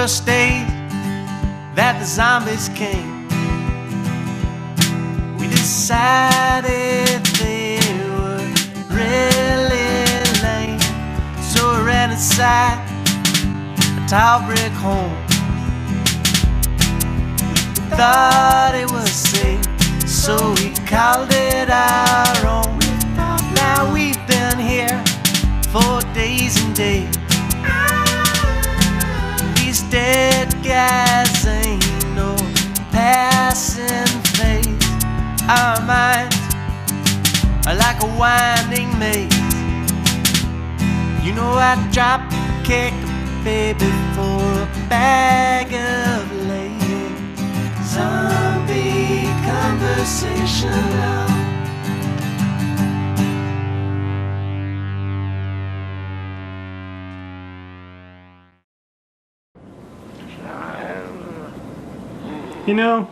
first day that the zombies came, we decided they were really lame. So we ran inside a tall brick home. We thought it was safe, so we called it our own. Now we've been here for days and days. These dead guys ain't no passing phase. Our minds are like a winding maze. You know I'd drop a kick, baby, for a bag of lays. Zombie conversational. You know,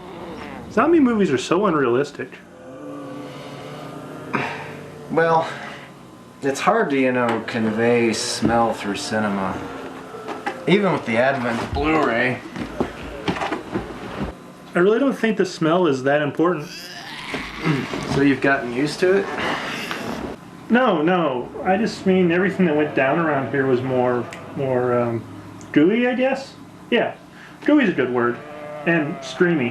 zombie movies are so unrealistic. Well, it's hard to, convey smell through cinema. Even with the advent of Blu-ray. I really don't think the smell is that important. So you've gotten used to it? No. I just mean everything that went down around here was more gooey, I guess? Yeah, gooey's a good word. And streamy.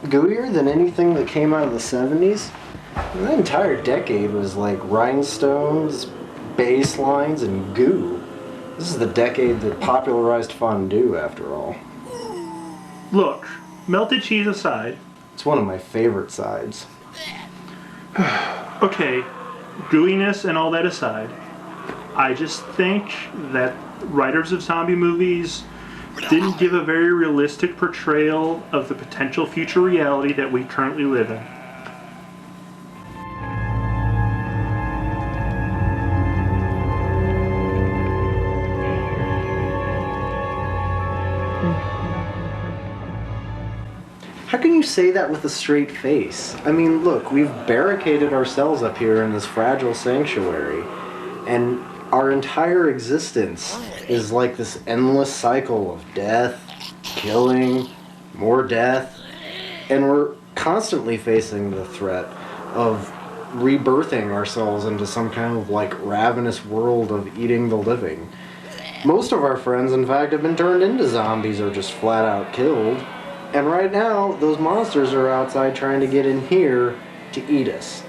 Gooier than anything that came out of the 70s? That entire decade was like rhinestones, bass lines, and goo. This is the decade that popularized fondue, after all. Look, melted cheese aside. It's one of my favorite sides. Okay, gooiness and all that aside, I just think that writers of zombie movies didn't give a very realistic portrayal of the potential future reality that we currently live in. How can you say that with a straight face? I mean, look, we've barricaded ourselves up here in this fragile sanctuary, and our entire existence is like this endless cycle of death, killing, more death, and we're constantly facing the threat of rebirthing ourselves into some kind of like ravenous world of eating the living. Most of our friends, in fact, have been turned into zombies or just flat out killed, and right now those monsters are outside trying to get in here to eat us.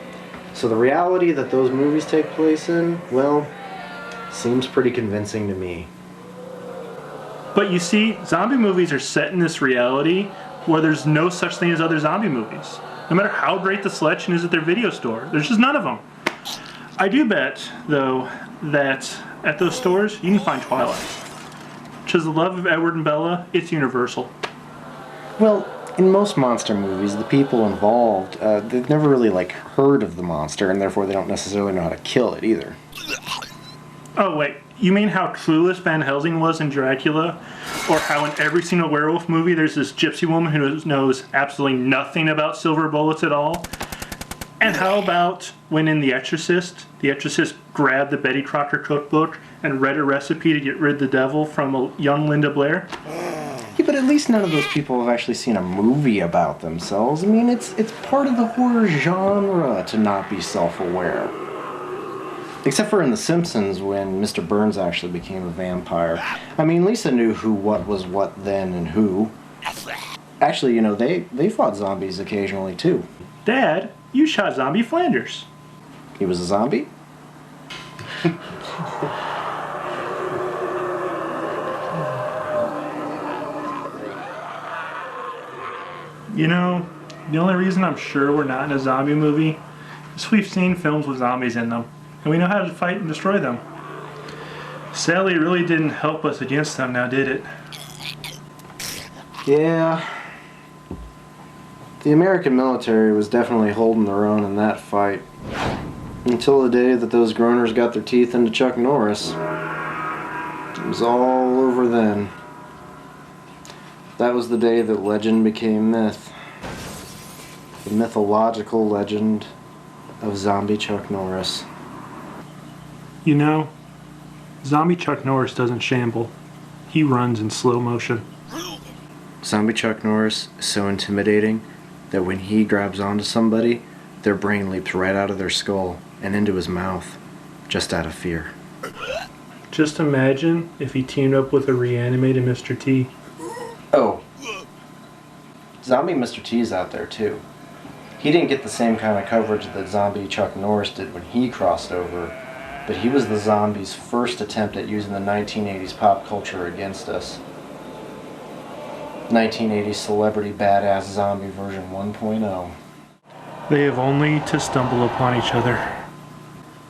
So the reality that those movies take place in, well, seems pretty convincing to me. But you see, zombie movies are set in this reality where there's no such thing as other zombie movies. No matter how great the selection is at their video store, there's just none of them. I do bet, though, that at those stores you can find Twilight. Which is the love of Edward and Bella, it's universal. Well, in most monster movies, the people involved, they've never really, heard of the monster, and therefore they don't necessarily know how to kill it either. Oh, wait. You mean how clueless Van Helsing was in Dracula? Or how in every single werewolf movie there's this gypsy woman who knows absolutely nothing about silver bullets at all? And how about when in The Exorcist grabbed the Betty Crocker cookbook and read a recipe to get rid of the devil from a young Linda Blair? Yeah, but at least none of those people have actually seen a movie about themselves. I mean, it's part of the horror genre to not be self-aware. Except for in The Simpsons, when Mr. Burns actually became a vampire. I mean, Lisa knew what was what then and who. Actually, they fought zombies occasionally, too. Dad, you shot Zombie Flanders. He was a zombie? The only reason I'm sure we're not in a zombie movie is we've seen films with zombies in them, and we know how to fight and destroy them. Sadly, it really didn't help us against them now, did it? Yeah. The American military was definitely holding their own in that fight. Until the day that those groaners got their teeth into Chuck Norris. It was all over then. That was the day that legend became myth. The mythological legend of zombie Chuck Zombie Chuck Norris doesn't shamble. He runs in slow motion. Zombie Chuck Norris is so intimidating that when he grabs onto somebody, their brain leaps right out of their skull and into his mouth, just out of fear. Just imagine if he teamed up with a reanimated Mr. T. Oh, Zombie Mr. T's out there too. He didn't get the same kind of coverage that Zombie Chuck Norris did when he crossed over, but he was the zombie's first attempt at using the 1980s pop culture against us. 1980s celebrity badass zombie version 1.0. They have only to stumble upon each other.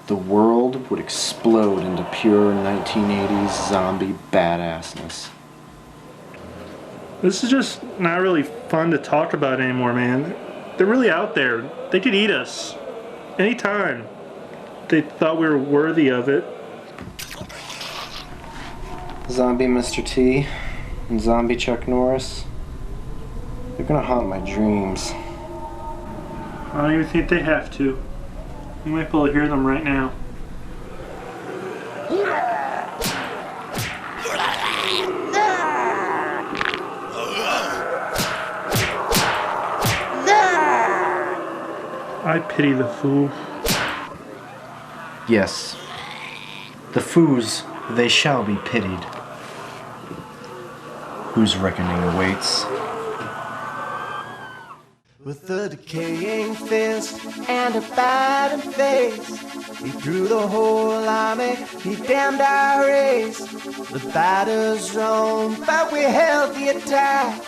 The world would explode into pure 1980s zombie badassness. This is just not really fun to talk about anymore, man. They're really out there. They could eat us. Anytime. They thought we were worthy of it. Zombie Mr. T and Zombie Chuck Norris, they're gonna haunt my dreams. I don't even think they have to. You might be able to hear them right now. I pity the fool. Yes, the foos, they shall be pitied, whose reckoning awaits. With a decaying fist and a biting face, he threw the whole army, he damned our race. The batter's wrong, but we held the attack.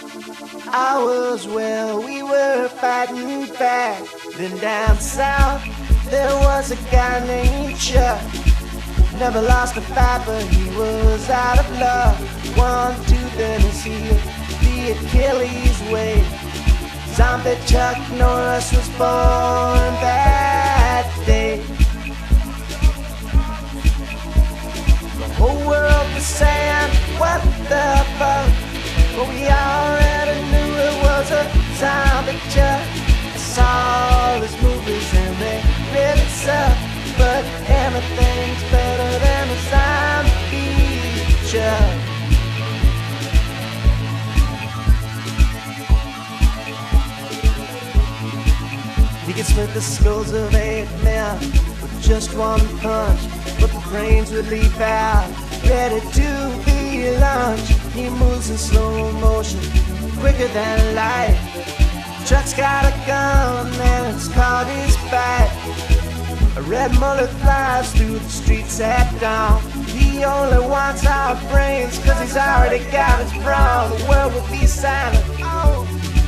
Ours, well, we were fighting back. Then down south, there was a guy named Chuck. Never lost a fight, but he was out of luck. 1 tooth in his heel, the Achilles way. Zombie Chuck Norris was born that day. The whole world was saying, what the fuck? But we already knew it was a zombie Chuck. I saw all his movies and they really suck, but anything's better than a zombie Chuck. He could split the skulls of 8 men with just one punch, but the brains would leap out, ready to be lunch. He moves in slow motion, quicker than light. Chuck's got a gun and it's called his bite. A red mullet flies through the streets at dawn. He only wants our brains, cause he's already got his brawn. The world will be silent, oh,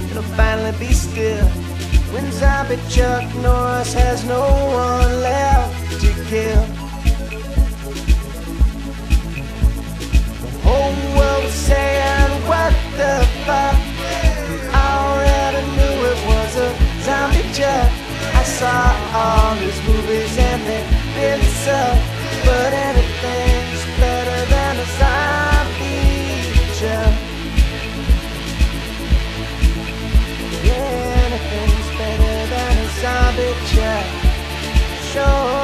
it'll finally be still when Zombie Chuck Norris has no one left to kill. The whole world was saying, what the fuck? I already knew it was a zombie Chuck. I saw all his movies and they really suck, but anything's better than a zombie Chuck. Yeah, anything's better than a zombie Chuck. Sure.